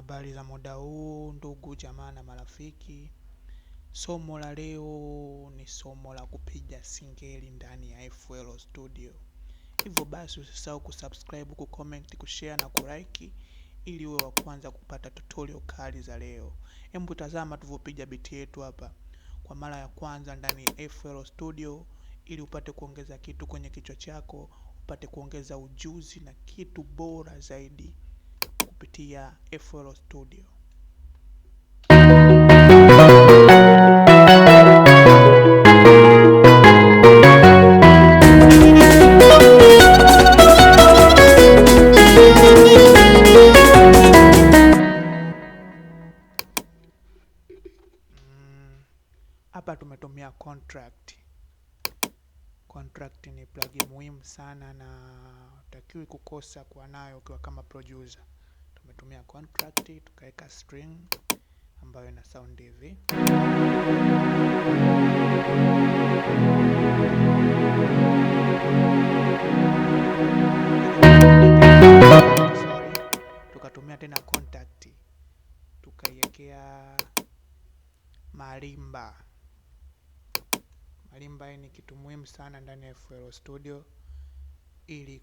Habari za muda huu ndugu jamaa na marafiki. Somo la leo ni somo la kupiga singeli ndani ya FL Studio. Hivyo basi usisahau kusubscribe, kucomment, kushare na kulike ili uwe wa kwanza kupata tutorial kali za leo. Hebu tazama tulivyopiga biti yetu hapa kwa mara ya kwanza ndani ya FL Studio ili upate kuongeza kitu kwenye kichwa chako, upate kuongeza ujuzi na kitu bora zaidi kupitia FL Studio. Hapa tumetumia contract. Contract ni plugin muhimu sana na utakiwi kukosa kuwa nayo ukiwa kama producer. Tumetumia contract, tukaweka string ambayo ina sound hivi. Tukatumia tena contact, tukaiwekea marimba. Marimba ni kitu muhimu sana ndani ya FL Studio ili